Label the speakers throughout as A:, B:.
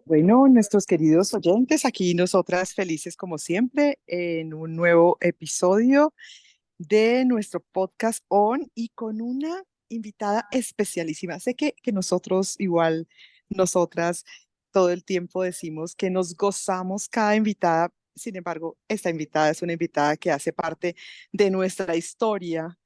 A: Bueno, nuestros queridos oyentes, aquí nosotras felices como siempre en un nuevo episodio de nuestro podcast On y con una invitada especialísima. Sé que nosotros igual, nosotras todo el tiempo decimos que nos gozamos cada invitada. Sin embargo, esta invitada es una invitada que hace parte de nuestra historia.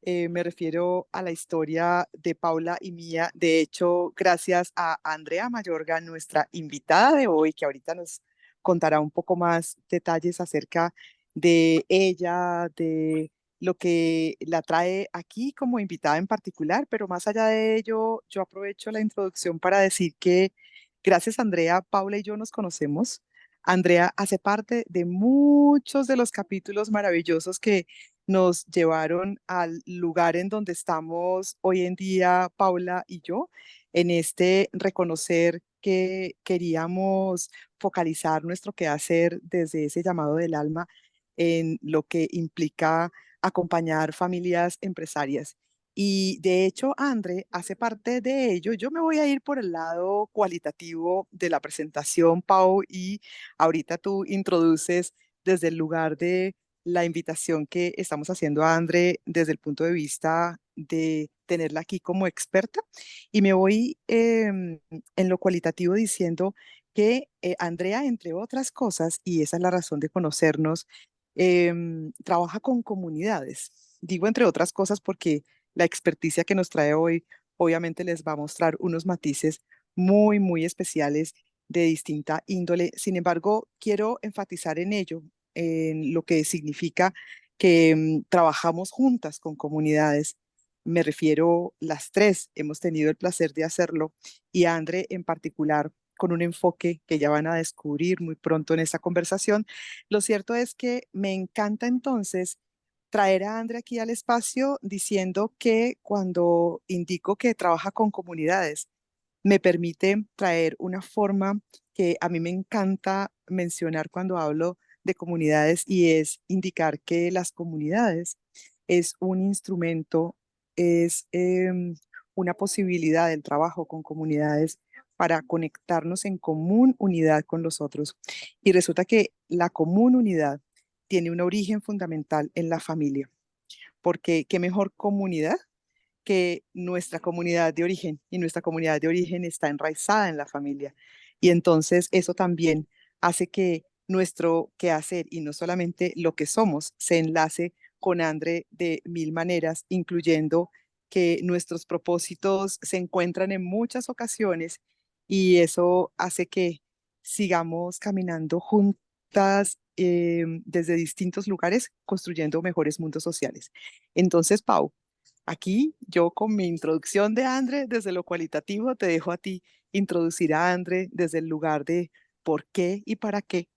A: Me refiero a la historia de Paula y mía. De hecho, gracias a Andrea Mayorga, nuestra invitada de hoy, que ahorita nos contará un poco más detalles acerca de ella, de lo que la trae aquí como invitada en particular, pero más allá de ello, yo aprovecho la introducción para decir que gracias a Andrea, Paula y yo nos conocemos. Andrea hace parte de muchos de los capítulos maravillosos que nos llevaron al lugar en donde estamos hoy en día, Paula y yo, en este reconocer que queríamos focalizar nuestro quehacer desde ese llamado del alma en lo que implica acompañar familias empresarias. Y de hecho, André hace parte de ello. Yo me voy a ir por el lado cualitativo de la presentación, Pau, y ahorita tú introduces desde el lugar de la invitación que estamos haciendo a André desde el punto de vista de tenerla aquí como experta. Y me voy en lo cualitativo diciendo que Andrea, entre otras cosas, y esa es la razón de conocernos, trabaja con comunidades. Digo entre otras cosas porque la experticia que nos trae hoy obviamente les va a mostrar unos matices muy especiales de distinta índole. Sin embargo, quiero enfatizar en ello, en lo que significa que trabajamos juntas con comunidades. Me refiero, las tres hemos tenido el placer de hacerlo y André en particular con un enfoque que ya van a descubrir muy pronto en esta conversación. Lo cierto es que me encanta entonces traer a André aquí al espacio diciendo que cuando indico que trabaja con comunidades, me permite traer una forma que a mí me encanta mencionar cuando hablo de comunidades y es indicar que las comunidades es un instrumento, es una posibilidad del trabajo con comunidades para conectarnos en común unidad con los otros. Y resulta que la común unidad tiene un origen fundamental en la familia, porque qué mejor comunidad que nuestra comunidad de origen y nuestra comunidad de origen está enraizada en la familia. Y entonces eso también hace que nuestro quehacer y no solamente lo que somos se enlace con André de mil maneras, incluyendo que nuestros propósitos se encuentran en muchas ocasiones y eso hace que sigamos caminando juntas desde distintos lugares construyendo mejores mundos sociales. Entonces, Pau, aquí yo con mi introducción de André desde lo cualitativo te dejo a ti introducir a André desde el lugar de por qué y para qué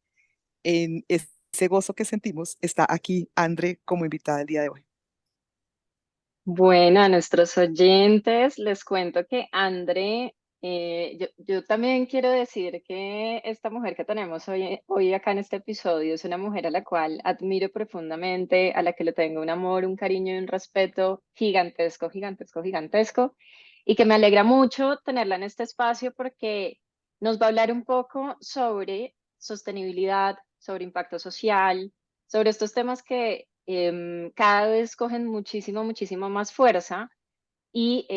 A: en ese gozo que sentimos está aquí André como invitada el día de hoy.
B: Bueno, a nuestros oyentes les cuento que André, yo también quiero decir que esta mujer que tenemos hoy acá en este episodio es una mujer a la cual admiro profundamente, a la que le tengo un amor, un cariño y un respeto gigantesco, gigantesco, gigantesco, y que me alegra mucho tenerla en este espacio porque nos va a hablar un poco sobre sostenibilidad, sobre impacto social, sobre estos temas que cada vez cogen muchísimo, muchísimo más fuerza y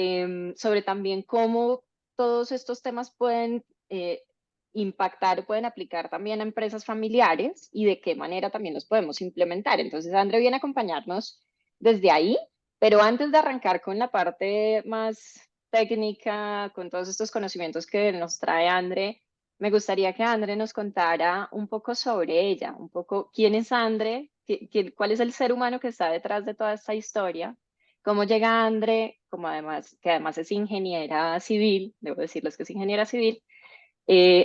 B: sobre también cómo todos estos temas pueden impactar o pueden aplicar también a empresas familiares y de qué manera también los podemos implementar. Entonces, André viene a acompañarnos desde ahí, pero antes de arrancar con la parte más técnica, con todos estos conocimientos que nos trae André, me gustaría que André nos contara un poco sobre ella, un poco quién es André, cuál es el ser humano que está detrás de toda esta historia, cómo llega André, como además, que además es ingeniera civil, debo decirles que es ingeniera civil,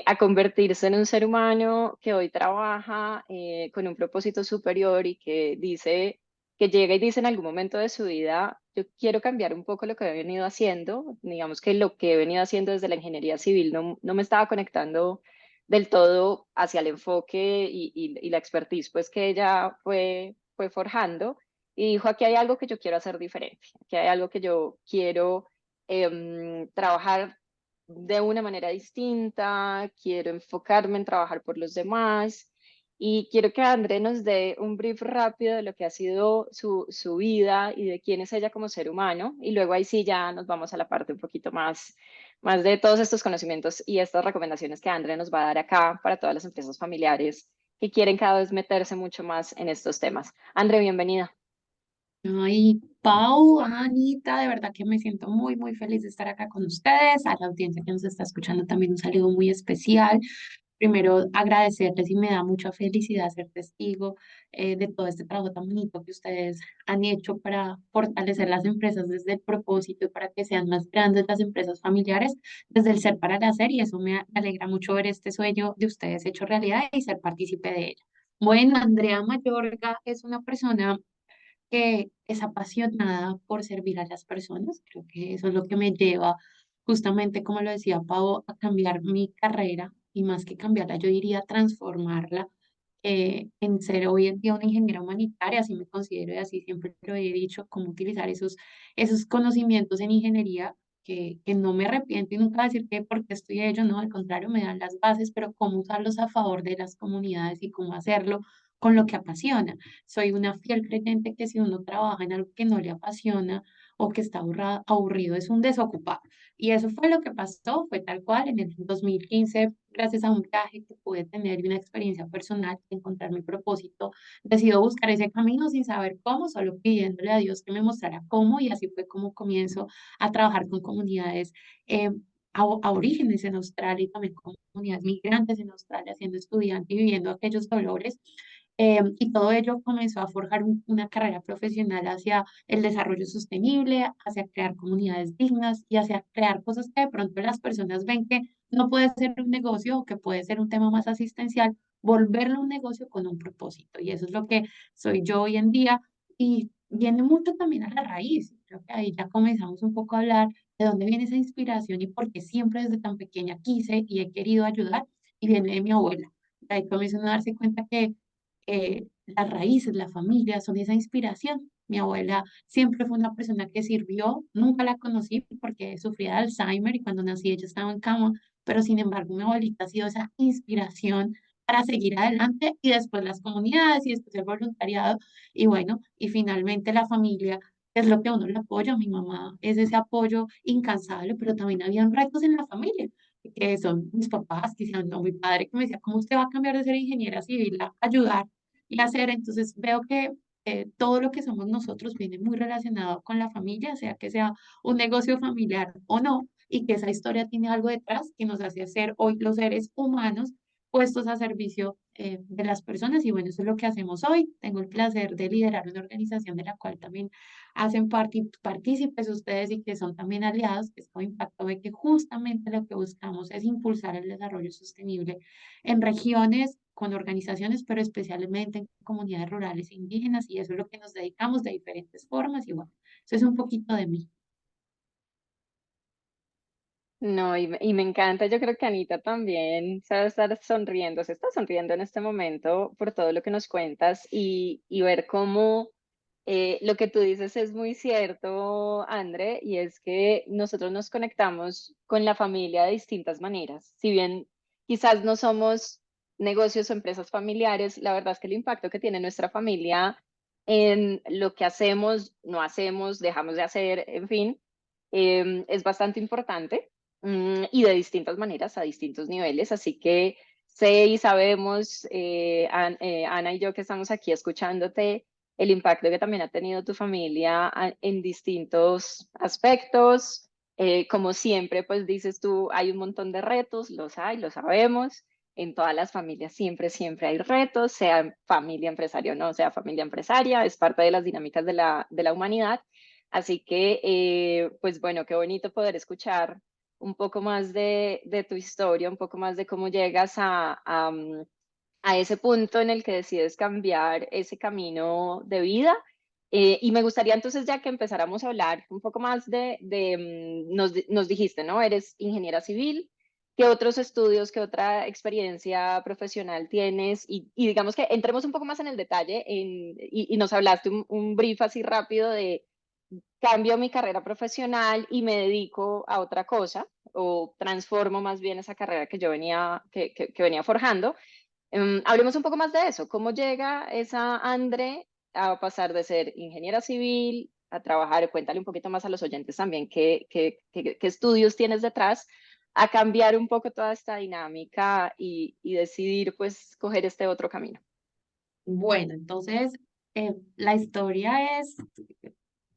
B: a convertirse en un ser humano que hoy trabaja con un propósito superior y que dice, que llega y dice en algún momento de su vida, yo quiero cambiar un poco lo que he venido haciendo, digamos que lo que he venido haciendo desde la ingeniería civil no me estaba conectando del todo hacia el enfoque y la expertise pues que ella fue forjando. y dijo, aquí hay algo que yo quiero hacer diferente, aquí hay algo que yo quiero trabajar de una manera distinta, quiero enfocarme en trabajar por los demás y quiero que André nos dé un brief rápido de lo que ha sido su vida y de quién es ella como ser humano y luego ahí sí ya nos vamos a la parte un poquito más de todos estos conocimientos y estas recomendaciones que André nos va a dar acá para todas las empresas familiares que quieren cada vez meterse mucho más en estos temas. André, bienvenida.
C: Ay, Pau, Anita, de verdad que me siento muy, muy feliz de estar acá con ustedes. A la audiencia que nos está escuchando también un saludo muy especial. Primero, agradecerles y me da mucha felicidad ser testigo de todo este trabajo tan bonito que ustedes han hecho para fortalecer las empresas desde el propósito y para que sean más grandes las empresas familiares, desde el ser para el hacer. Y eso me alegra mucho ver este sueño de ustedes hecho realidad y ser partícipe de ello. Bueno, Andrea Mayorga es una persona que es apasionada por servir a las personas. Creo que eso es lo que me lleva, justamente como lo decía Pau, a cambiar mi carrera y más que cambiarla, yo diría transformarla en ser hoy en día una ingeniera humanitaria, así me considero y así siempre lo he dicho, cómo utilizar esos conocimientos en ingeniería. Que no me arrepiento y nunca voy a decir que porque estudié ello, no, al contrario, me dan las bases, pero cómo usarlos a favor de las comunidades y cómo hacerlo con lo que apasiona. Soy una fiel creyente que si uno trabaja en algo que no le apasiona o que está aburrido, es un desocupado. Y eso fue lo que pasó, fue tal cual en el 2015, gracias a un viaje que pude tener y una experiencia personal, de encontrar mi propósito, decido buscar ese camino sin saber cómo, solo pidiéndole a Dios que me mostrara cómo y así fue como comienzo a trabajar con comunidades. Aborígenes en Australia y también con comunidades migrantes en Australia, siendo estudiante y viviendo aquellos dolores. Y todo ello comenzó a forjar una carrera profesional hacia el desarrollo sostenible, hacia crear comunidades dignas y hacia crear cosas que de pronto las personas ven que no puede ser un negocio o que puede ser un tema más asistencial, volverlo un negocio con un propósito. Y eso es lo que soy yo hoy en día y viene mucho también a la raíz. Creo que ahí ya comenzamos un poco a hablar de dónde viene esa inspiración y por qué siempre desde tan pequeña quise y he querido ayudar y viene de mi abuela. Ahí comienzan a darse cuenta que las raíces, la familia, son esa inspiración. Mi abuela siempre fue una persona que sirvió, nunca la conocí porque sufría de Alzheimer y cuando nací ella estaba en cama, pero sin embargo mi abuelita ha sido esa inspiración para seguir adelante y después las comunidades y después el voluntariado y bueno, y finalmente la familia es lo que a uno le apoya. Mi mamá es ese apoyo incansable, pero también habían retos en la familia que son mis papás, que decían, no, mi padre que me decía, ¿cómo usted va a cambiar de ser ingeniera civil a ayudar y hacer? Entonces veo que todo lo que somos nosotros viene muy relacionado con la familia, sea que sea un negocio familiar o no, y que esa historia tiene algo detrás que nos hace ser hoy los seres humanos puestos a servicio de las personas. Y bueno, eso es lo que hacemos hoy. Tengo el placer de liderar una organización de la cual también hacen parte y partícipes ustedes y que son también aliados, que es Impacto ve que justamente lo que buscamos es impulsar el desarrollo sostenible en regiones con organizaciones, pero especialmente en comunidades rurales e indígenas, y eso es lo que nos dedicamos de diferentes formas, y bueno, eso es un poquito de mí.
B: No, y me encanta, yo creo que Anita también sabe estar sonriendo, se está sonriendo en este momento por todo lo que nos cuentas y ver cómo lo que tú dices es muy cierto, André, y es que nosotros nos conectamos con la familia de distintas maneras. Si bien quizás no somos negocios o empresas familiares, la verdad es que el impacto que tiene nuestra familia en lo que hacemos, no hacemos, dejamos de hacer, en fin, es bastante importante y de distintas maneras, a distintos niveles. Así que sé y sabemos, Ana y yo que estamos aquí escuchándote, el impacto que también ha tenido tu familia en distintos aspectos. Como siempre, pues dices tú, hay un montón de retos, los hay, lo sabemos. En todas las familias siempre, siempre hay retos, sea familia empresaria o no, sea familia empresaria, es parte de las dinámicas de la humanidad. Así que, pues bueno, qué bonito poder escuchar un poco más de tu historia, un poco más de cómo llegas a ese punto en el que decides cambiar ese camino de vida. Y me gustaría entonces ya que empezáramos a hablar un poco más nos dijiste, ¿no? Eres ingeniera civil, ¿Qué otros estudios, qué otra experiencia profesional tienes? Y digamos que entremos un poco más en el detalle y nos hablaste un brief así rápido de cambio mi carrera profesional y me dedico a otra cosa o transformo más bien esa carrera que yo venía, que venía forjando. Hablemos un poco más de eso. ¿Cómo llega esa Andre a pasar de ser ingeniera civil a trabajar? Cuéntale un poquito más a los oyentes también qué estudios tienes detrás, a cambiar un poco toda esta dinámica y decidir pues coger este otro camino.
C: Bueno, entonces la historia es,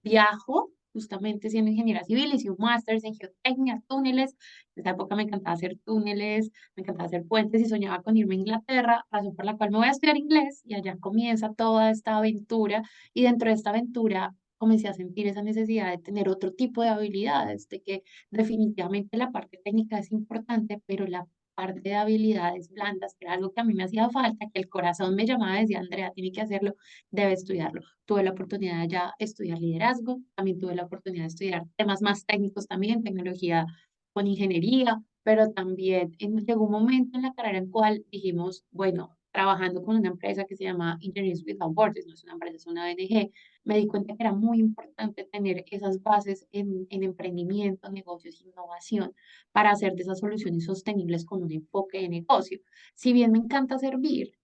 C: viajo justamente siendo ingeniera civil, hice un máster en geotecnia, túneles. En esa época me encantaba hacer túneles, me encantaba hacer puentes y soñaba con irme a Inglaterra, razón por la cual me voy a estudiar inglés y allá comienza toda esta aventura. Y dentro de esta aventura comencé a sentir esa necesidad de tener otro tipo de habilidades, de que definitivamente la parte técnica es importante, pero la parte de habilidades blandas, que era algo que a mí me hacía falta, que el corazón me llamaba y decía, Andrea, tiene que hacerlo, debe estudiarlo. Tuve la oportunidad de ya estudiar liderazgo, también tuve la oportunidad de estudiar temas más técnicos también, tecnología con ingeniería, pero también llegó un momento en la carrera en cual dijimos, bueno, trabajando con una empresa que se llama Engineers Without Borders, no es una empresa, es una ONG, me di cuenta que era muy importante tener esas bases en emprendimiento, negocios, innovación, para hacer de esas soluciones sostenibles con un enfoque de negocio. Si bien me encanta servir,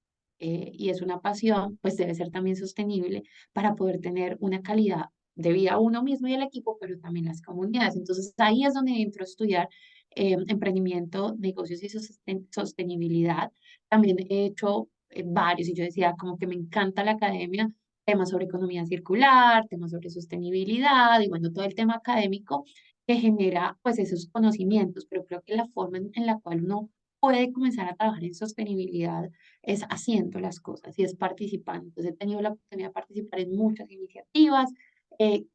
C: y es una pasión, pues debe ser también sostenible para poder tener una calidad de vida a uno mismo y al equipo, pero también las comunidades. Entonces ahí es donde entro a estudiar emprendimiento, negocios y sostenibilidad. También he hecho varios y yo decía como que me encanta la academia, temas sobre economía circular, temas sobre sostenibilidad y bueno, todo el tema académico que genera pues esos conocimientos, pero creo que la forma en la cual uno puede comenzar a trabajar en sostenibilidad es haciendo las cosas y es participando. Entonces he tenido la oportunidad de participar en muchas iniciativas.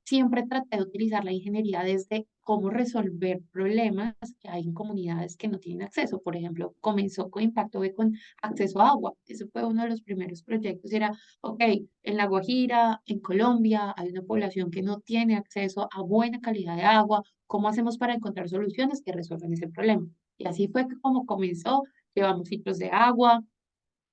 C: Siempre traté de utilizar la ingeniería desde cómo resolver problemas que hay en comunidades que no tienen acceso. Por ejemplo, comenzó con Impacto B con acceso a agua. Ese fue uno de los primeros proyectos. Era, ok, en La Guajira, en Colombia, hay una población que no tiene acceso a buena calidad de agua. ¿Cómo hacemos para encontrar soluciones que resuelvan ese problema? Y así fue como comenzó. Llevamos ciclos de agua,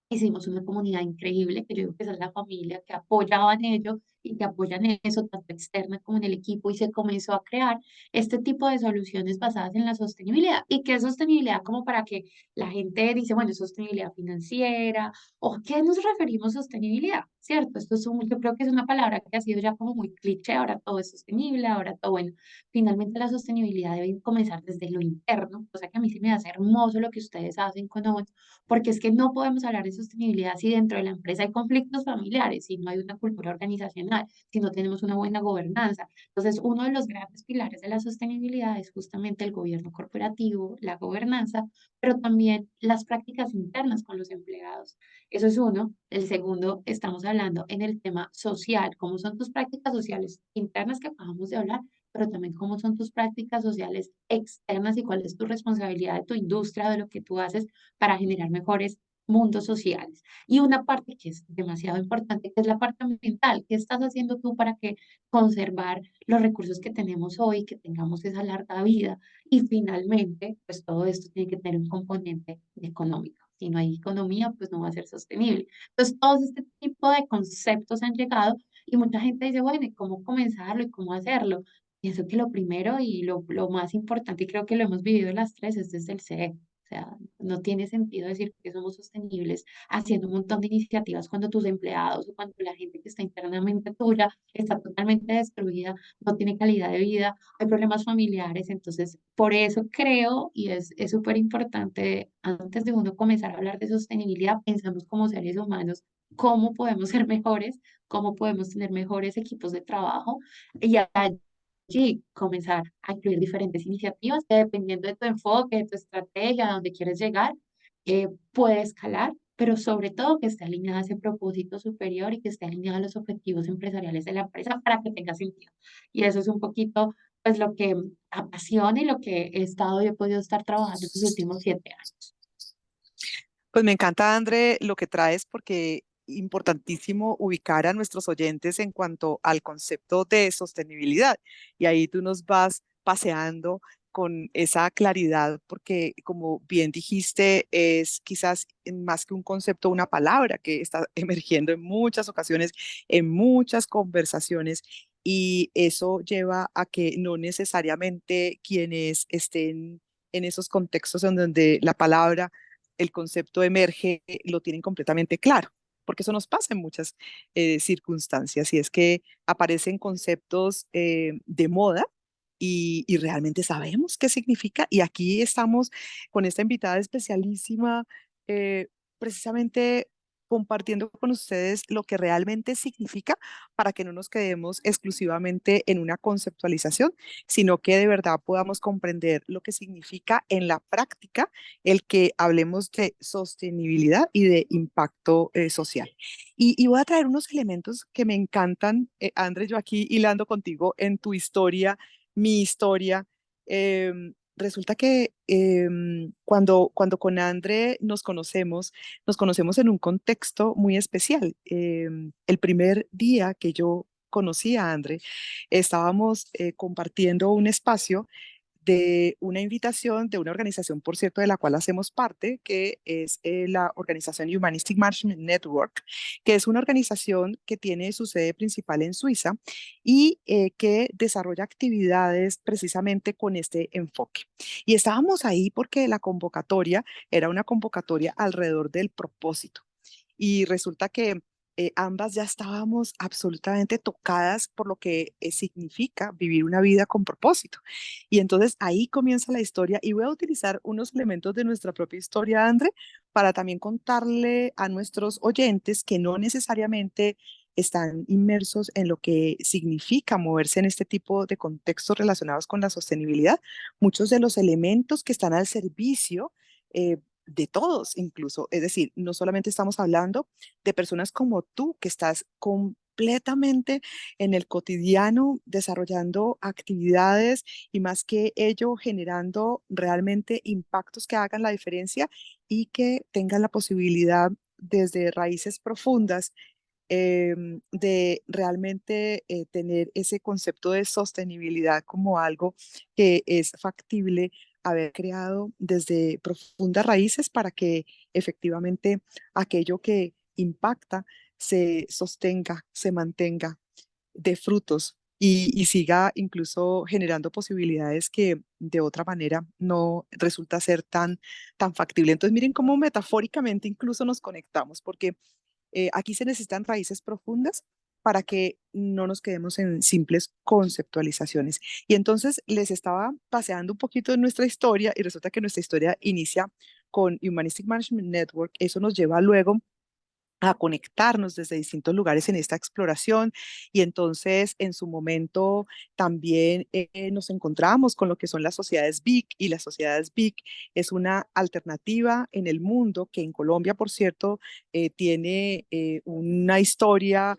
C: hicimos una comunidad increíble, que yo digo que esa es la familia que apoyaba en ello y que apoyan eso, tanto externa como en el equipo, y se comenzó a crear este tipo de soluciones basadas en la sostenibilidad. ¿Y qué es sostenibilidad? Como para que la gente dice, bueno, sostenibilidad financiera, o ¿qué nos referimos a sostenibilidad? ¿Cierto? Esto es yo creo que es una palabra que ha sido ya como muy cliché, ahora todo es sostenible, ahora todo, bueno, finalmente la sostenibilidad debe comenzar desde lo interno, cosa que a mí se me hace hermoso lo que ustedes hacen con Owen, porque es que no podemos hablar de sostenibilidad si dentro de la empresa hay conflictos familiares, si no hay una cultura organizacional, si no tenemos una buena gobernanza. Entonces, uno de los grandes pilares de la sostenibilidad es justamente el gobierno corporativo, la gobernanza, pero también las prácticas internas con los empleados. Eso es uno. El segundo, estamos hablando en el tema social, cómo son tus prácticas sociales internas que acabamos de hablar, pero también cómo son tus prácticas sociales externas y cuál es tu responsabilidad de tu industria, de lo que tú haces para generar mejores mundos sociales. Y una parte que es demasiado importante, que es la parte ambiental. ¿Qué estás haciendo tú para que conservar los recursos que tenemos hoy, que tengamos esa larga vida? Y finalmente, pues todo esto tiene que tener un componente económico. Si no hay economía, pues no va a ser sostenible. Entonces, todos este tipo de conceptos han llegado y mucha gente dice, bueno, ¿y cómo comenzarlo y cómo hacerlo? Pienso que lo primero y lo más importante, y creo que lo hemos vivido las tres, es desde el ser. O sea, no tiene sentido decir que somos sostenibles haciendo un montón de iniciativas cuando tus empleados o cuando la gente que está internamente tuya está totalmente destruida, no tiene calidad de vida, hay problemas familiares. Entonces, por eso creo, y es súper importante, antes de uno comenzar a hablar de sostenibilidad, pensamos como seres humanos cómo podemos ser mejores, cómo podemos tener mejores equipos de trabajo y allí comenzar a incluir diferentes iniciativas que dependiendo de tu enfoque, de tu estrategia, a dónde quieres llegar, puede escalar, pero sobre todo que esté alineada a ese propósito superior y que esté alineada a los objetivos empresariales de la empresa para que tenga sentido. Y eso es un poquito, pues, lo que apasiona y lo que he estado y he podido estar trabajando en los últimos 7 años.
A: Pues me encanta, André, lo que traes porque importantísimo ubicar a nuestros oyentes en cuanto al concepto de sostenibilidad. Y ahí tú nos vas paseando con esa claridad, porque como bien dijiste, es quizás más que un concepto, una palabra que está emergiendo en muchas ocasiones, en muchas conversaciones, y eso lleva a que no necesariamente quienes estén en esos contextos en donde la palabra, el concepto emerge, lo tienen completamente claro. Porque eso nos pasa en muchas circunstancias, y es que aparecen conceptos de moda y realmente sabemos qué significa. Y aquí estamos con esta invitada especialísima, eh, precisamente compartiendo con ustedes lo que realmente significa para que no nos quedemos exclusivamente en una conceptualización, sino que de verdad podamos comprender lo que significa en la práctica el que hablemos de sostenibilidad y de impacto social. Y voy a traer unos elementos que me encantan, André, yo aquí hilando contigo en tu historia, mi historia. Resulta que cuando con André nos conocemos en un contexto muy especial. El primer día que yo conocí a André, estábamos compartiendo un espacio de una invitación de una organización, por cierto, de la cual hacemos parte, que es la organización Humanistic Management Network, que es una organización que tiene su sede principal en Suiza y que desarrolla actividades precisamente con este enfoque. Y estábamos ahí porque la convocatoria era una convocatoria alrededor del propósito. Y resulta que ambas ya estábamos absolutamente tocadas por lo que significa vivir una vida con propósito. Y entonces ahí comienza la historia, y voy a utilizar unos elementos de nuestra propia historia, André, para también contarle a nuestros oyentes que no necesariamente están inmersos en lo que significa moverse en este tipo de contextos relacionados con la sostenibilidad, muchos de los elementos que están al servicio de todos incluso. Es decir, no solamente estamos hablando de personas como tú que estás completamente en el cotidiano desarrollando actividades, y más que ello generando realmente impactos que hagan la diferencia y que tengan la posibilidad desde raíces profundas de realmente tener ese concepto de sostenibilidad como algo que es factible haber creado desde profundas raíces para que efectivamente aquello que impacta se sostenga, se mantenga, de frutos y siga incluso generando posibilidades que de otra manera no resulta ser tan factible. Entonces miren cómo metafóricamente incluso nos conectamos, porque aquí se necesitan raíces profundas para que no nos quedemos en simples conceptualizaciones. Y entonces les estaba paseando un poquito de nuestra historia, y resulta que nuestra historia inicia con Humanistic Management Network. Eso nos lleva luego a conectarnos desde distintos lugares en esta exploración, y entonces en su momento también nos encontramos con lo que son las sociedades BIC, y las sociedades BIC es una alternativa en el mundo que en Colombia, por cierto, tiene una historia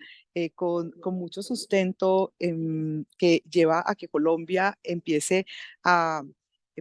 A: con mucho sustento, que lleva a que Colombia empiece a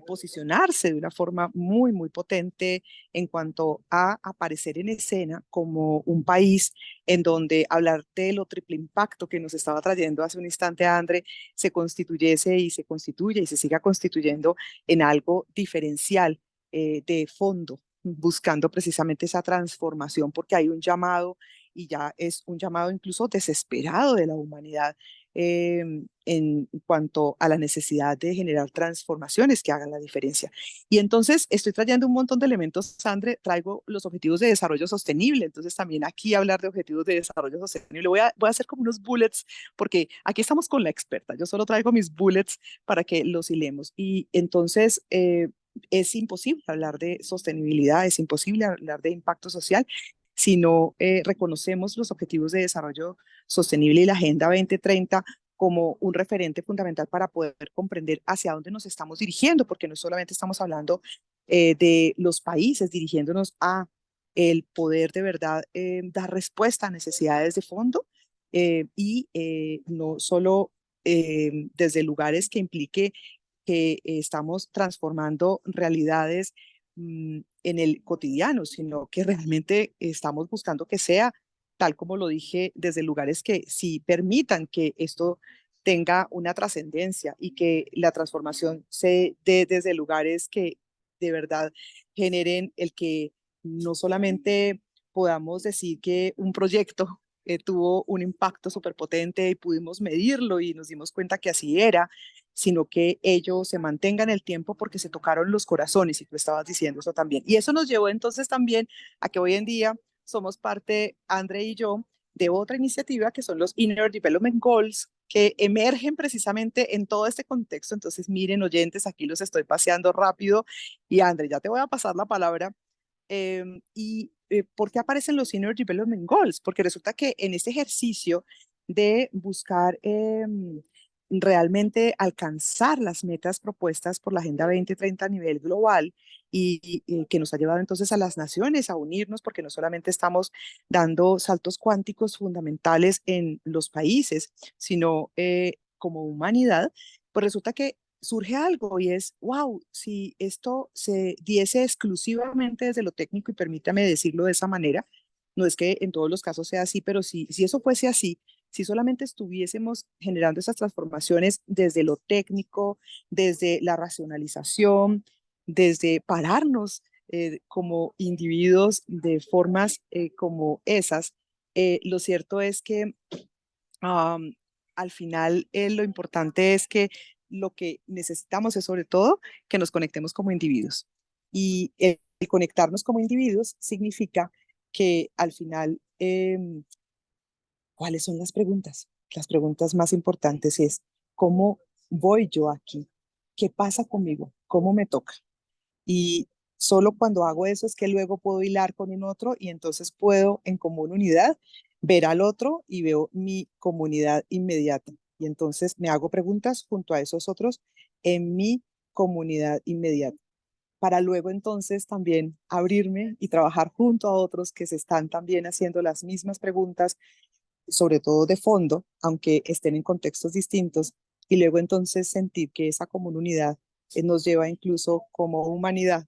A: posicionarse de una forma muy, muy potente en cuanto a aparecer en escena como un país en donde hablar de lo triple impacto que nos estaba trayendo hace un instante André se constituyese y se constituye y se siga constituyendo en algo diferencial, de fondo, buscando precisamente esa transformación, porque hay un llamado, y ya es un llamado incluso desesperado de la humanidad, en cuanto a la necesidad de generar transformaciones que hagan la diferencia. Y entonces estoy trayendo un montón de elementos, Sandre, traigo los objetivos de desarrollo sostenible, entonces también aquí hablar de objetivos de desarrollo sostenible, voy a hacer como unos bullets, porque aquí estamos con la experta, yo solo traigo mis bullets para que los hilemos. Y entonces es imposible hablar de sostenibilidad, es imposible hablar de impacto social si no reconocemos los objetivos de desarrollo sostenible y la Agenda 2030 como un referente fundamental para poder comprender hacia dónde nos estamos dirigiendo, porque no solamente estamos hablando de los países dirigiéndonos a el poder de verdad dar respuesta a necesidades de fondo, y no solo desde lugares que implique que estamos transformando realidades en el cotidiano, sino que realmente estamos buscando que sea tal como lo dije, desde lugares que sí permitan que esto tenga una trascendencia y que la transformación se dé desde lugares que de verdad generen el que no solamente podamos decir que un proyecto tuvo un impacto súper potente y pudimos medirlo y nos dimos cuenta que así era, sino que ello se mantenga en el tiempo porque se tocaron los corazones y tú estabas diciendo eso también. Y eso nos llevó entonces también a que hoy en día somos parte, André y yo, de otra iniciativa que son los Inner Development Goals, que emergen precisamente en todo este contexto. Entonces, miren, oyentes, aquí los estoy paseando rápido y André, ya te voy a pasar la palabra. ¿Por qué aparecen los Senior Development Goals? Porque resulta que en este ejercicio de buscar realmente alcanzar las metas propuestas por la Agenda 2030 a nivel global y que nos ha llevado entonces a las naciones a unirnos, porque no solamente estamos dando saltos cuánticos fundamentales en los países, sino como humanidad, pues resulta que surge algo y es, wow, si esto se diese exclusivamente desde lo técnico, y permítame decirlo de esa manera, no es que en todos los casos sea así, pero si eso fuese así, si solamente estuviésemos generando esas transformaciones desde lo técnico, desde la racionalización, desde pararnos como individuos de formas como esas, lo cierto es que um, al final lo importante es que lo que necesitamos es sobre todo que nos conectemos como individuos. Y el conectarnos como individuos significa que al final, ¿cuáles son las preguntas? Las preguntas más importantes es, ¿cómo voy yo aquí? ¿Qué pasa conmigo? ¿Cómo me toca? Y solo cuando hago eso es que luego puedo hilar con un otro y entonces puedo en común unidad ver al otro y veo mi comunidad inmediata. Y entonces me hago preguntas junto a esos otros en mi comunidad inmediata, para luego entonces también abrirme y trabajar junto a otros que se están también haciendo las mismas preguntas, sobre todo de fondo, aunque estén en contextos distintos, y luego entonces sentir que esa comunidad nos lleva incluso como humanidad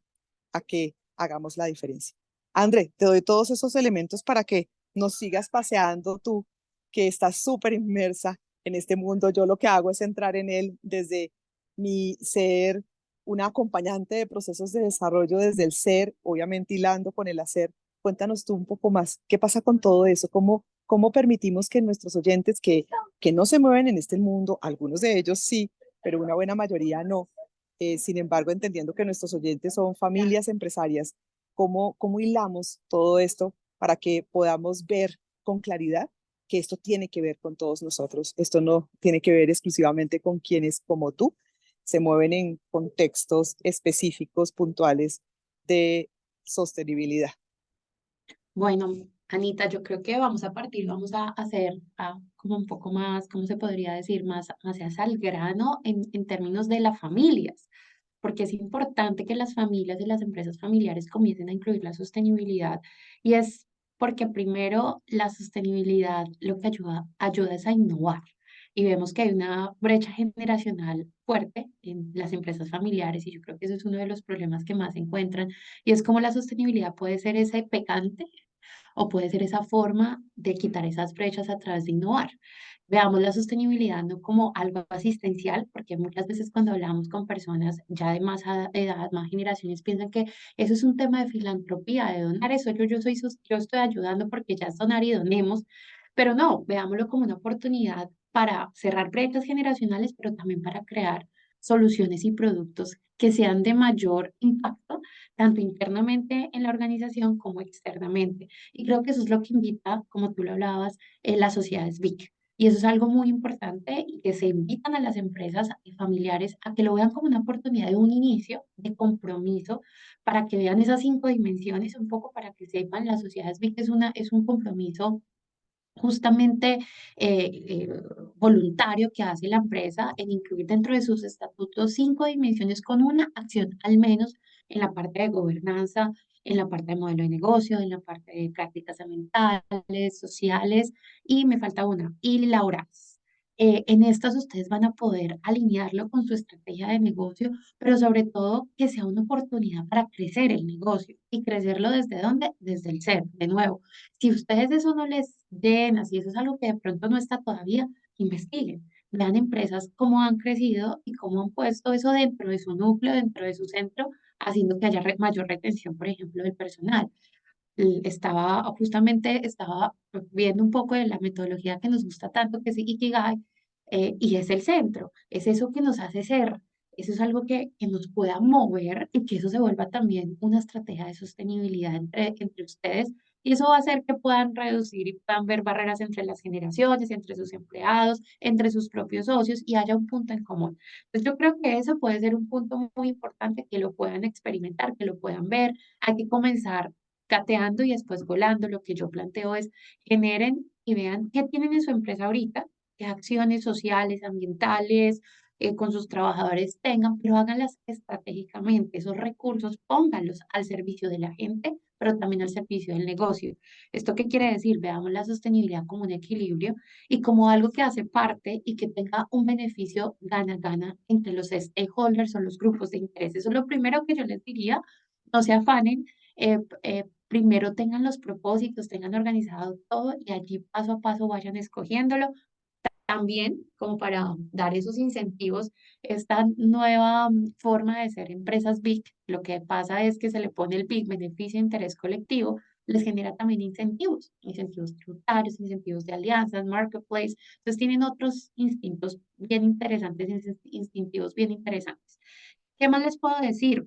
A: a que hagamos la diferencia. André, te doy todos esos elementos para que nos sigas paseando tú, que estás súper inmersa en este mundo. Yo lo que hago es entrar en él desde mi ser una acompañante de procesos de desarrollo, desde el ser, obviamente hilando con el hacer. Cuéntanos tú un poco más, ¿qué pasa con todo eso? ¿Cómo permitimos que nuestros oyentes que no se mueven en este mundo, algunos de ellos sí, pero una buena mayoría no, sin embargo, entendiendo que nuestros oyentes son familias empresarias, ¿cómo hilamos todo esto para que podamos ver con claridad que esto tiene que ver con todos nosotros? Esto no tiene que ver exclusivamente con quienes, como tú, se mueven en contextos específicos, puntuales de sostenibilidad.
C: Bueno, Anita, yo creo que vamos a partir, vamos a hacer como un poco más, ¿cómo se podría decir? Más hacia al grano en términos de las familias, porque es importante que las familias y las empresas familiares comiencen a incluir la sostenibilidad. Y es porque primero la sostenibilidad lo que ayuda es a innovar. Y vemos que hay una brecha generacional fuerte en las empresas familiares y yo creo que eso es uno de los problemas que más se encuentran y es como la sostenibilidad puede ser ese pecante o puede ser esa forma de quitar esas brechas a través de innovar. Veamos la sostenibilidad no como algo asistencial, porque muchas veces cuando hablamos con personas ya de más edad, más generaciones, piensan que eso es un tema de filantropía, de donar eso, yo estoy ayudando porque ya es donar y donemos, pero no, veámoslo como una oportunidad para cerrar brechas generacionales, pero también para crear soluciones y productos que sean de mayor impacto, tanto internamente en la organización como externamente. Y creo que eso es lo que invita, como tú lo hablabas, en las sociedades BIC. Y eso es algo muy importante y que se invitan a las empresas y familiares a que lo vean como una oportunidad de un inicio, de compromiso, para que vean esas 5 dimensiones, un poco para que sepan, las sociedades BIC es un compromiso justamente eh, eh, voluntario que hace la empresa en incluir dentro de sus estatutos 5 dimensiones con una acción al menos en la parte de gobernanza, en la parte de modelo de negocio, en la parte de prácticas ambientales, sociales y me falta una, y laborales. En estas ustedes van a poder alinearlo con su estrategia de negocio, pero sobre todo que sea una oportunidad para crecer el negocio y crecerlo desde dónde, desde el ser, de nuevo. Si ustedes eso no les llena, si eso es algo que de pronto no está todavía, investiguen. vean empresas cómo han crecido y cómo han puesto eso dentro de su núcleo, dentro de su centro, haciendo que haya mayor retención, por ejemplo, del personal. Estaba viendo un poco de la metodología que nos gusta tanto, que es Ikigai, y es el centro, es eso que nos hace ser, eso es algo que nos pueda mover y que eso se vuelva también una estrategia de sostenibilidad entre ustedes. Y eso va a hacer que puedan reducir y puedan ver barreras entre las generaciones, entre sus empleados, entre sus propios socios y haya un punto en común. Entonces yo creo que eso puede ser un punto muy importante que lo puedan experimentar, que lo puedan ver. Hay que comenzar gateando y después volando. Lo que yo planteo es generen y vean qué tienen en su empresa ahorita, qué acciones sociales, ambientales, con sus trabajadores tengan, pero háganlas estratégicamente. Esos recursos pónganlos al servicio de la gente, pero también al servicio del negocio. ¿Esto qué quiere decir? Veamos la sostenibilidad como un equilibrio y como algo que hace parte y que tenga un beneficio gana-gana entre los stakeholders o los grupos de interés. Eso es lo primero que yo les diría. No se afanen, primero tengan los propósitos, tengan organizado todo y allí paso a paso vayan escogiéndolo. También como para dar esos incentivos, esta nueva forma de ser empresas BIC, lo que pasa es que se le pone el BIC, beneficio de interés colectivo, les genera también incentivos, incentivos tributarios, incentivos de alianzas, marketplace, entonces tienen otros instintos bien interesantes, instintivos bien interesantes. ¿Qué más les puedo decir?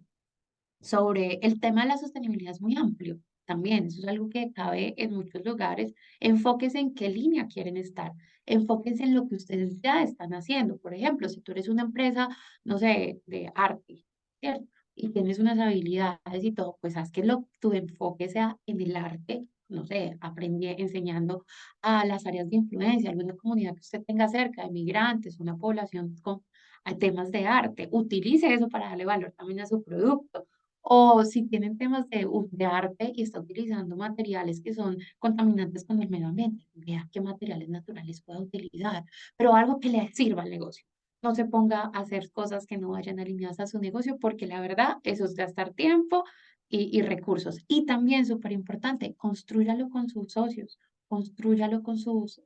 C: Sobre el tema de la sostenibilidad es muy amplio también, eso es algo que cabe en muchos lugares. Enfóquense en qué línea quieren estar, enfóquense en lo que ustedes ya están haciendo. Por ejemplo, si tú eres una empresa, no sé, de arte, ¿cierto? Y tienes unas habilidades y todo, pues haz que tu enfoque sea en el arte, no sé, enseñando a las áreas de influencia, alguna comunidad que usted tenga cerca, de migrantes, una población con temas de arte. Utilice eso para darle valor también a su producto. O si tienen temas de arte y está utilizando materiales que son contaminantes con el medio ambiente, vea qué materiales naturales pueda utilizar, pero algo que le sirva al negocio. No se ponga a hacer cosas que no vayan alineadas a su negocio, porque la verdad, eso es gastar tiempo y recursos. Y también, súper importante, constrúyalo con sus socios, constrúyalo con sus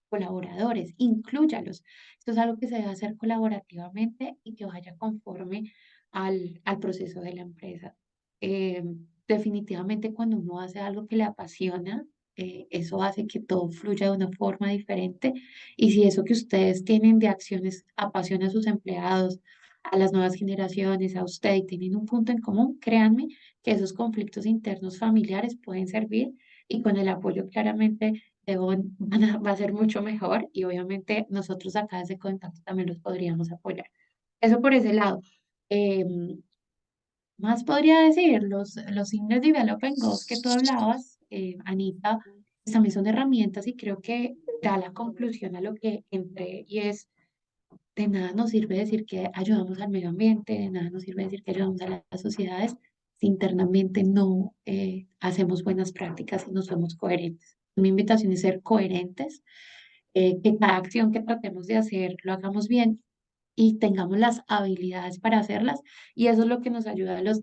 C: colaboradores, inclúyalos. Esto es algo que se debe hacer colaborativamente y que vaya conforme al proceso de la empresa. Eh, Definitivamente cuando uno hace algo que le apasiona, eso hace que todo fluya de una forma diferente. Y si eso que ustedes tienen de acciones apasiona a sus empleados, a las nuevas generaciones, a usted, y tienen un punto en común, créanme que esos conflictos internos familiares pueden servir y con el apoyo claramente va a ser mucho mejor y obviamente nosotros acá desde Contacto también los podríamos apoyar. Eso por ese lado. Em, Más podría decir, los Senior Development Goals que tú hablabas, Anita, pues también son herramientas y creo que da la conclusión a lo que entré y es, de nada nos sirve decir que ayudamos al medio ambiente, de nada nos sirve decir que ayudamos a las sociedades si internamente no hacemos buenas prácticas y no somos coherentes. Mi invitación es ser coherentes, que cada acción que tratemos de hacer lo hagamos bien y tengamos las habilidades para hacerlas. Y eso es lo que nos ayuda a los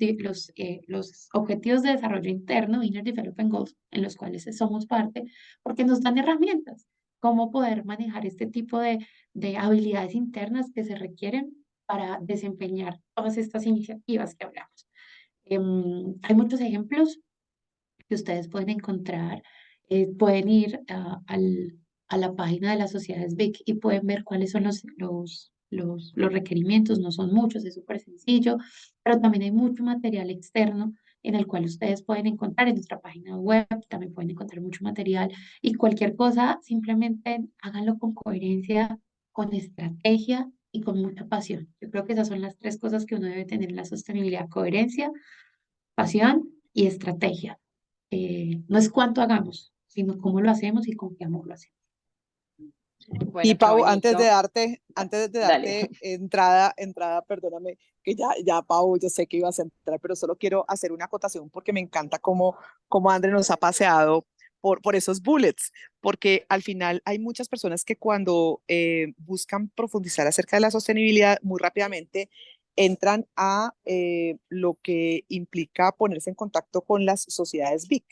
C: objetivos de desarrollo interno, Inner Development Goals, en los cuales somos parte, porque nos dan herramientas, cómo poder manejar este tipo de habilidades internas que se requieren para desempeñar todas estas iniciativas que hablamos. Hay muchos ejemplos que ustedes pueden encontrar. Pueden ir a la página de las sociedades BIC y pueden ver cuáles son los requerimientos. No son muchos, es súper sencillo, pero también hay mucho material externo en el cual ustedes pueden encontrar en nuestra página web, también pueden encontrar mucho material y cualquier cosa, simplemente háganlo con coherencia, con estrategia y con mucha pasión. Yo creo que esas son las tres cosas que uno debe tener en la sostenibilidad: coherencia, pasión y estrategia. No es cuánto hagamos, sino cómo lo hacemos y con qué amor lo hacemos.
A: Y
B: Bueno, qué
A: Pau,
B: bonito.
A: antes de
B: Dale.
A: darte entrada, perdóname, que ya Pau, yo sé que ibas a entrar, pero solo quiero hacer una acotación porque me encanta cómo André nos ha paseado por esos bullets, porque al final hay muchas personas que cuando buscan profundizar acerca de la sostenibilidad, muy rápidamente entran a lo que implica ponerse en contacto con las sociedades BIC,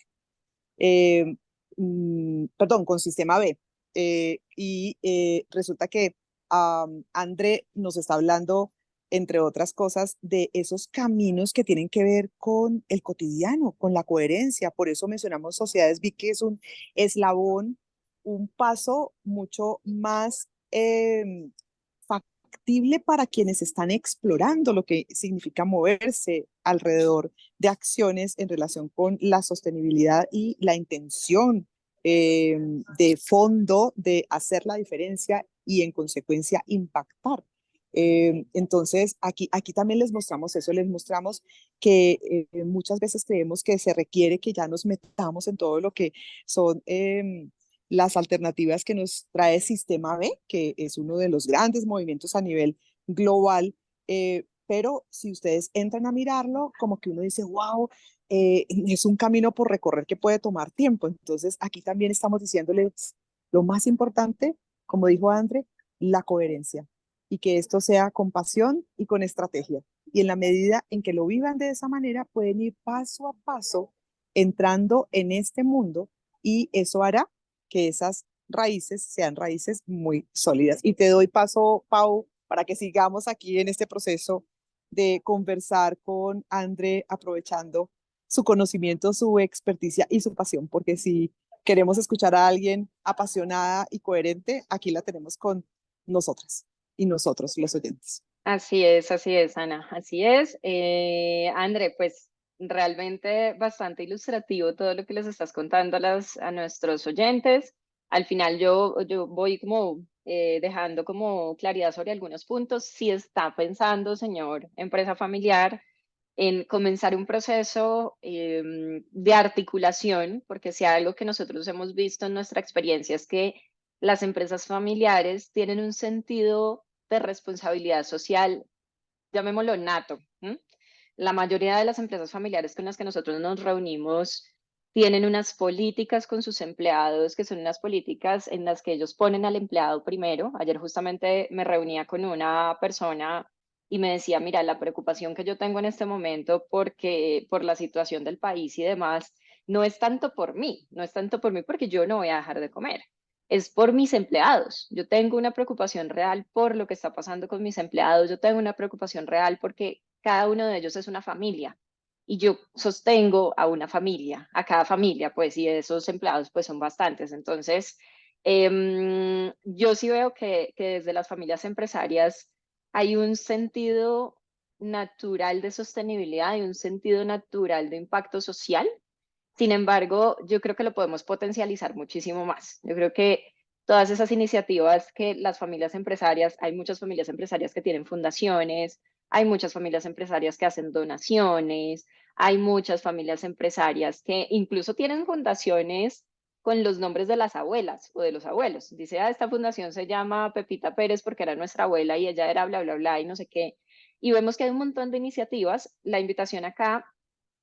A: perdón, con Sistema B. Y resulta que André nos está hablando, entre otras cosas, de esos caminos que tienen que ver con el cotidiano, con la coherencia. Por eso mencionamos Sociedades BIC, que es un eslabón, un paso mucho más factible para quienes están explorando lo que significa moverse alrededor de acciones en relación con la sostenibilidad y la intención eh, de fondo de hacer la diferencia y en consecuencia impactar. Entonces, aquí también les mostramos eso, les mostramos que muchas veces creemos que se requiere que ya nos metamos en todo lo que son las alternativas que nos trae Sistema B, que es uno de los grandes movimientos a nivel global, pero si ustedes entran a mirarlo, como que uno dice, wow, es un camino por recorrer que puede tomar tiempo. Entonces, aquí también estamos diciéndoles lo más importante, como dijo André, la coherencia y que esto sea con pasión y con estrategia. Y en la medida en que lo vivan de esa manera, pueden ir paso a paso entrando en este mundo y eso hará que esas raíces sean raíces muy sólidas. Y te doy paso, Pau, para que sigamos aquí en este proceso de conversar con André, aprovechando su conocimiento, su experticia y su pasión, porque si queremos escuchar a alguien apasionada y coherente, aquí la tenemos con nosotras y nosotros, los oyentes.
B: Así es, Ana, así es. André, pues realmente bastante ilustrativo todo lo que les estás contando a nuestros oyentes. Al final yo voy como dejando como claridad sobre algunos puntos. Si está pensando, señor empresa familiar, en comenzar un proceso de articulación, porque si algo que nosotros hemos visto en nuestra experiencia es que las empresas familiares tienen un sentido de responsabilidad social, llamémoslo nato. ¿M? La mayoría de las empresas familiares con las que nosotros nos reunimos tienen unas políticas con sus empleados, que son unas políticas en las que ellos ponen al empleado primero. Ayer justamente me reunía con una persona y me decía, mira, la preocupación que yo tengo en este momento porque por la situación del país y demás, no es tanto por mí, no es tanto por mí porque yo no voy a dejar de comer, es por mis empleados. Yo tengo una preocupación real por lo que está pasando con mis empleados. Yo tengo una preocupación real porque cada uno de ellos es una familia y yo sostengo a una familia, a cada familia, pues, y esos empleados, pues, son bastantes. Entonces, yo sí veo que desde las familias empresarias hay un sentido natural de sostenibilidad y un sentido natural de impacto social. Sin embargo, yo creo que lo podemos potencializar muchísimo más. Yo creo que todas esas iniciativas que las familias empresarias, hay muchas familias empresarias que tienen fundaciones, hay muchas familias empresarias que hacen donaciones, hay muchas familias empresarias que incluso tienen fundaciones con los nombres de las abuelas o de los abuelos. Dice, ah, esta fundación se llama Pepita Pérez porque era nuestra abuela y ella era bla, bla, bla y no sé qué. Y vemos que hay un montón de iniciativas. La invitación acá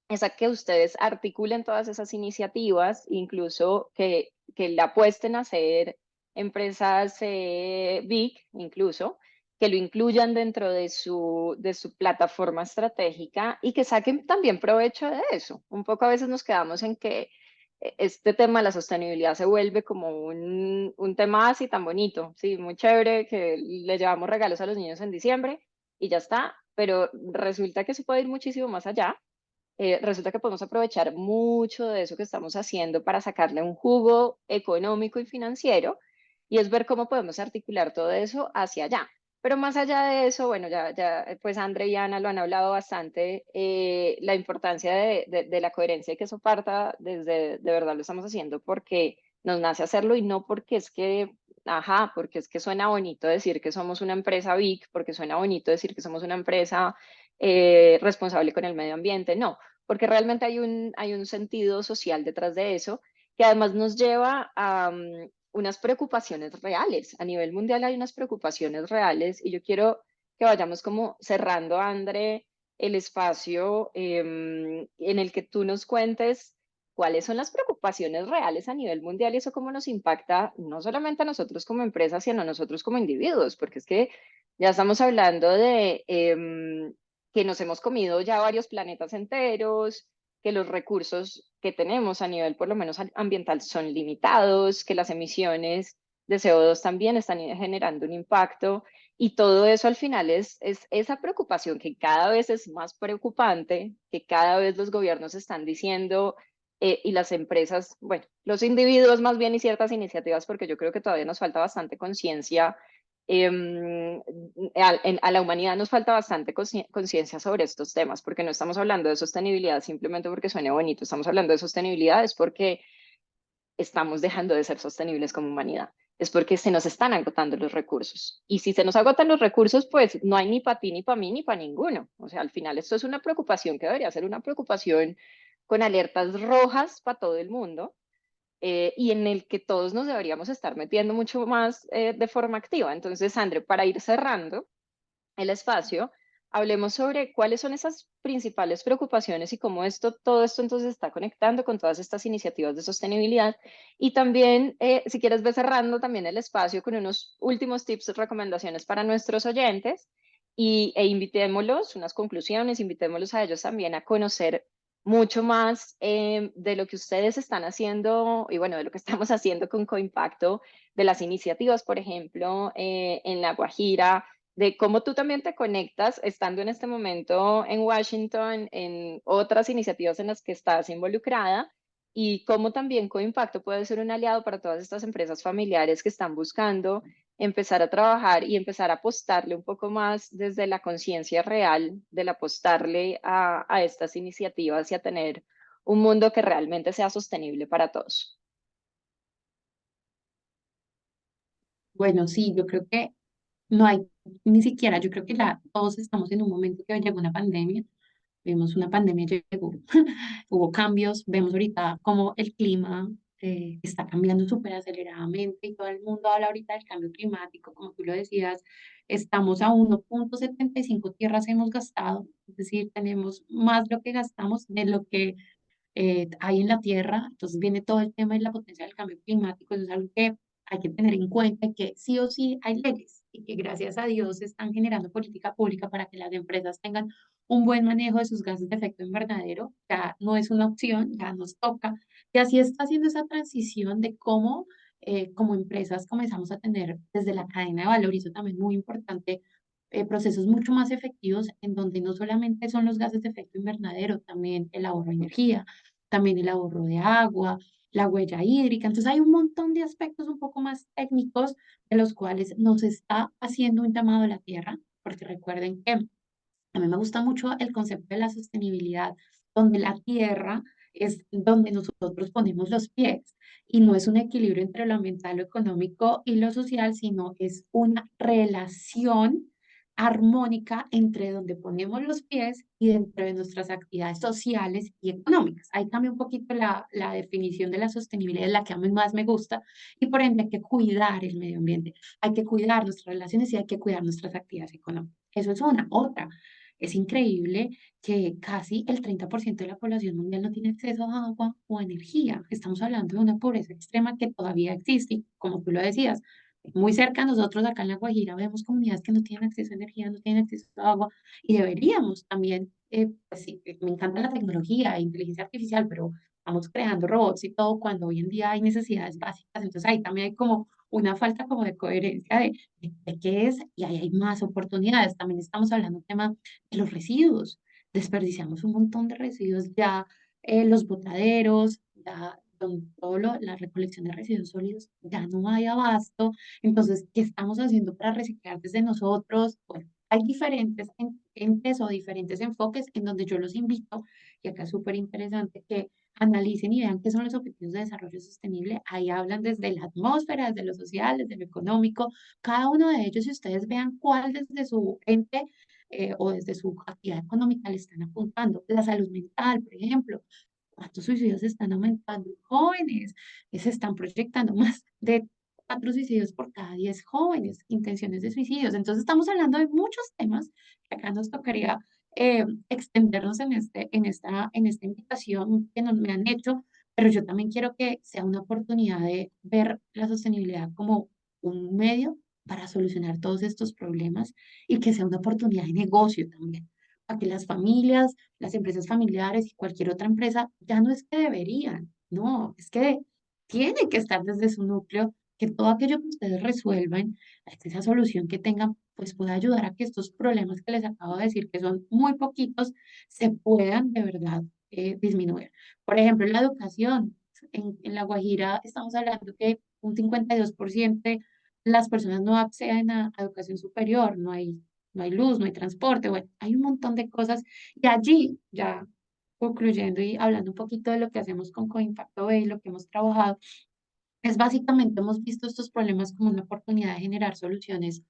B: es a que ustedes articulen todas esas iniciativas, incluso que le apuesten a ser empresas big, incluso, que lo incluyan dentro de su plataforma estratégica y que saquen también provecho de eso. Un poco a veces nos quedamos en que este tema de la sostenibilidad se vuelve como un tema así tan bonito, sí, muy chévere, que le llevamos regalos a los niños en diciembre y ya está, pero resulta que se puede ir muchísimo más allá. Resulta que podemos aprovechar mucho de eso que estamos haciendo para sacarle un jugo económico y financiero y es ver cómo podemos articular todo eso hacia allá. Pero más allá de eso, bueno, pues André y Ana lo han hablado bastante, la importancia de la coherencia y que eso parta desde, de verdad lo estamos haciendo porque nos nace hacerlo y no porque es que, ajá, porque es que suena bonito decir que somos una empresa big, porque suena bonito decir que somos una empresa responsable con el medio ambiente, no, porque realmente hay un sentido social detrás de eso que además nos lleva a unas preocupaciones reales. A nivel mundial hay unas preocupaciones reales y yo quiero que vayamos como cerrando, André, el espacio en el que tú nos cuentes cuáles son las preocupaciones reales a nivel mundial y eso cómo nos impacta no solamente a nosotros como empresas, sino a nosotros como individuos, porque es que ya estamos hablando de que nos hemos comido ya varios planetas enteros, que los recursos que tenemos a nivel por lo menos ambiental son limitados, que las emisiones de CO2 también están generando un impacto y todo eso al final es esa preocupación que cada vez es más preocupante, que cada vez los gobiernos están diciendo y las empresas, bueno, los individuos más bien y ciertas iniciativas, porque yo creo que todavía nos falta bastante conciencia. A la humanidad nos falta bastante conciencia sobre estos temas, porque no estamos hablando de sostenibilidad simplemente porque suene bonito, estamos hablando de sostenibilidad es porque estamos dejando de ser sostenibles como humanidad, es porque se nos están agotando los recursos. Y si se nos agotan los recursos, pues no hay ni para ti, ni para mí, ni para ninguno. O sea, al final esto es una preocupación que debería ser una preocupación con alertas rojas para todo el mundo y en el que todos nos deberíamos estar metiendo mucho más de forma activa. Entonces, André, para ir cerrando el espacio, hablemos sobre cuáles son esas principales preocupaciones y cómo todo esto entonces está conectando con todas estas iniciativas de sostenibilidad. Y también, si quieres, ve cerrando también el espacio con unos últimos tips, recomendaciones para nuestros oyentes e invitémoslos, unas conclusiones, invitémoslos a ellos también a conocer mucho más de lo que ustedes están haciendo y bueno, de lo que estamos haciendo con Coimpacto, de las iniciativas, por ejemplo, en La Guajira, de cómo tú también te conectas estando en este momento en Washington, en otras iniciativas en las que estás involucrada y cómo también Coimpacto puede ser un aliado para todas estas empresas familiares que están buscando empezar a trabajar y empezar a apostarle un poco más desde la conciencia real del apostarle a estas iniciativas y a tener un mundo que realmente sea sostenible para todos.
C: Bueno, sí, yo creo que no hay ni siquiera, yo creo que todos estamos en un momento que llegó una pandemia. Vimos una pandemia, llegó, hubo cambios, vemos ahorita cómo el clima está cambiando súper aceleradamente y todo el mundo habla ahorita del cambio climático, como tú lo decías, estamos a 1,75 tierras hemos gastado, es decir, tenemos más lo que gastamos de lo que hay en la tierra, entonces viene todo el tema de la potencia del cambio climático, eso es algo que hay que tener en cuenta, que sí o sí hay leyes y que gracias a Dios se están generando política pública para que las empresas tengan un buen manejo de sus gases de efecto invernadero, ya no es una opción, ya nos toca, y así está haciendo esa transición de cómo como empresas comenzamos a tener desde la cadena de valor, y eso también es muy importante, procesos mucho más efectivos en donde no solamente son los gases de efecto invernadero, también el ahorro de energía, también el ahorro de agua, la huella hídrica. Entonces hay un montón de aspectos un poco más técnicos de los cuales nos está haciendo un llamado a la tierra, porque recuerden que a mí me gusta mucho el concepto de la sostenibilidad, donde la tierra es donde nosotros ponemos los pies y no es un equilibrio entre lo ambiental, lo económico y lo social, sino es una relación armónica entre donde ponemos los pies y dentro de nuestras actividades sociales y económicas. Ahí cambia un poquito la definición de la sostenibilidad, es la que a mí más me gusta, y por ende hay que cuidar el medio ambiente, hay que cuidar nuestras relaciones y hay que cuidar nuestras actividades económicas. Eso es una. Otra, es increíble que casi el 30% de la población mundial no tiene acceso a agua o a energía. Estamos hablando de una pobreza extrema que todavía existe, y como tú lo decías. Muy cerca a nosotros, acá en La Guajira, vemos comunidades que no tienen acceso a energía, no tienen acceso a agua, y deberíamos también, pues sí, me encanta la tecnología e inteligencia artificial, pero estamos creando robots y todo cuando hoy en día hay necesidades básicas. Entonces ahí también hay como una falta como de coherencia de qué es, y ahí hay más oportunidades. También estamos hablando del tema de los residuos. Desperdiciamos un montón de residuos ya, los botaderos, ya la recolección de residuos sólidos, ya no hay abasto. Entonces, ¿qué estamos haciendo para reciclar desde nosotros? Bueno, hay diferentes entes o diferentes enfoques en donde yo los invito, y acá es súper interesante que analicen y vean qué son los objetivos de desarrollo sostenible. Ahí hablan desde la atmósfera, desde lo social, desde lo económico, cada uno de ellos, y ustedes vean cuál desde su ente o desde su actividad económica le están apuntando. La salud mental, por ejemplo, ¿cuántos suicidios están aumentando en jóvenes? Se están proyectando más de 4 suicidios por cada 10 jóvenes, intenciones de suicidios. Entonces estamos hablando de muchos temas que acá nos tocaría extendernos en esta invitación que me han hecho, pero yo también quiero que sea una oportunidad de ver la sostenibilidad como un medio para solucionar todos estos problemas, y que sea una oportunidad de negocio también, para que las familias, las empresas familiares y cualquier otra empresa ya no es que deberían, no, es que tiene que estar desde su núcleo que todo aquello que ustedes resuelvan, esa solución que tengan, pues pueda ayudar a que estos problemas que les acabo de decir, que son muy poquitos, se puedan de verdad disminuir. Por ejemplo, en la educación, en La Guajira estamos hablando que un 52% de las personas no acceden a educación superior, no hay luz, no hay transporte, bueno, hay un montón de cosas. Y allí, ya concluyendo y hablando un poquito de lo que hacemos con Coimpacto B y lo que hemos trabajado, es básicamente hemos visto estos problemas como una oportunidad de generar soluciones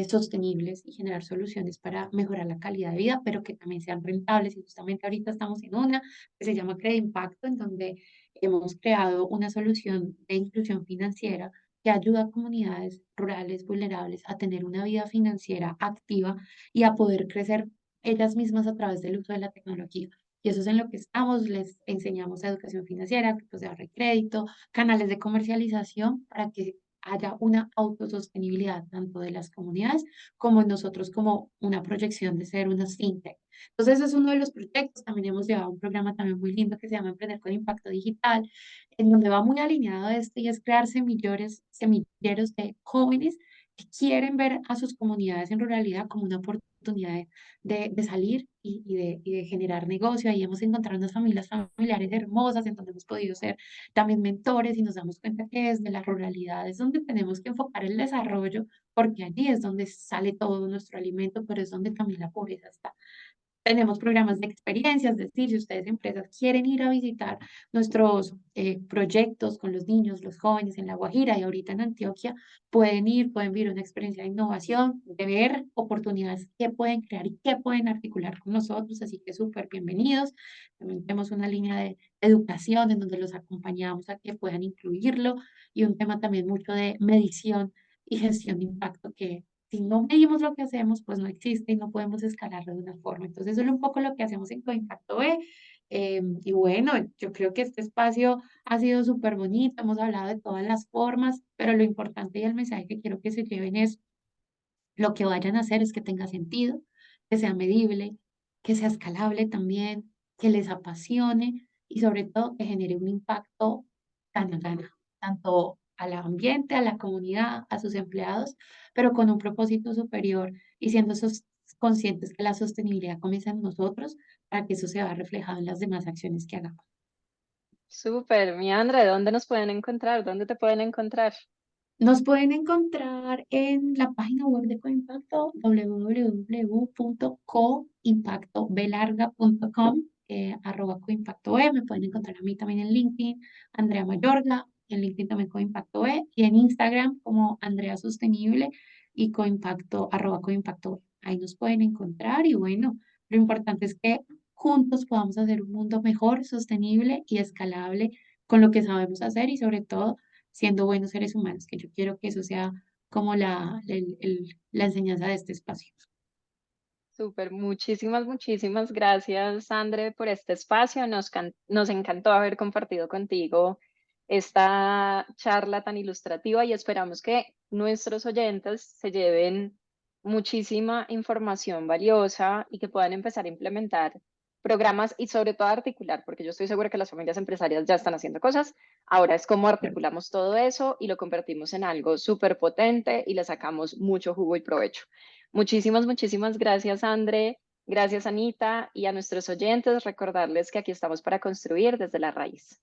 C: sostenibles y generar soluciones para mejorar la calidad de vida, pero que también sean rentables. Y justamente ahorita estamos en una que se llama Credit Impacto, en donde hemos creado una solución de inclusión financiera que ayuda a comunidades rurales vulnerables a tener una vida financiera activa y a poder crecer ellas mismas a través del uso de la tecnología. Y eso es en lo que estamos, les enseñamos educación financiera, grupos de ahorro y crédito, canales de comercialización para que haya una autosostenibilidad tanto de las comunidades como en nosotros como una proyección de ser una fintech. Entonces, ese es uno de los proyectos. También hemos llevado un programa también muy lindo que se llama Emprender con Impacto Digital, en donde va muy alineado a esto y es crear semilleros de jóvenes que quieren ver a sus comunidades en ruralidad como una oportunidad de salir y de generar negocio. Ahí hemos encontrado unas familiares hermosas en donde hemos podido ser también mentores y nos damos cuenta que desde la ruralidad es donde tenemos que enfocar el desarrollo, porque allí es donde sale todo nuestro alimento, pero es donde también la pobreza está. Tenemos programas de experiencias, es decir, si ustedes empresas quieren ir a visitar nuestros proyectos con los niños, los jóvenes en La Guajira y ahorita en Antioquia, pueden vivir una experiencia de innovación, de ver oportunidades que pueden crear y que pueden articular con nosotros, así que súper bienvenidos. También tenemos una línea de educación en donde los acompañamos a que puedan incluirlo y un tema también mucho de medición y gestión de impacto que si no medimos lo que hacemos, pues no existe y no podemos escalarlo de una forma. Entonces, eso es un poco lo que hacemos en Coimpacto B. Y bueno, yo creo que este espacio ha sido súper bonito, hemos hablado de todas las formas, pero lo importante y el mensaje que quiero que se lleven es lo que vayan a hacer es que tenga sentido, que sea medible, que sea escalable también, que les apasione y sobre todo que genere un impacto gana-gana, tanto al ambiente, a la comunidad, a sus empleados, pero con un propósito superior y siendo esos conscientes que la sostenibilidad comienza en nosotros para que eso se vea reflejado en las demás acciones que hagamos.
B: Súper, mi André, ¿dónde nos pueden encontrar? ¿Dónde te pueden encontrar?
C: Nos pueden encontrar en la página web de Coimpacto, www.coimpactobelarga.com, @coimpactoe. Me pueden encontrar a mí también en LinkedIn, Andrea Mayorga, en LinkedIn también Coimpactoe, y en Instagram como Andrea Sostenible y coimpacto, @coimpactoe. Ahí nos pueden encontrar y bueno, lo importante es que juntos podamos hacer un mundo mejor, sostenible y escalable con lo que sabemos hacer y sobre todo siendo buenos seres humanos, que yo quiero que eso sea como la enseñanza de este espacio.
B: Súper, muchísimas gracias, André, por este espacio. Nos encantó haber compartido contigo esta charla tan ilustrativa y esperamos que nuestros oyentes se lleven muchísima información valiosa y que puedan empezar a implementar programas y sobre todo articular, porque yo estoy segura que las familias empresarias ya están haciendo cosas. Ahora es cómo articulamos todo eso y lo convertimos en algo súper potente y le sacamos mucho jugo y provecho. Muchísimas gracias, André. Gracias, Anita. Y a nuestros oyentes, recordarles que aquí estamos para construir desde la raíz.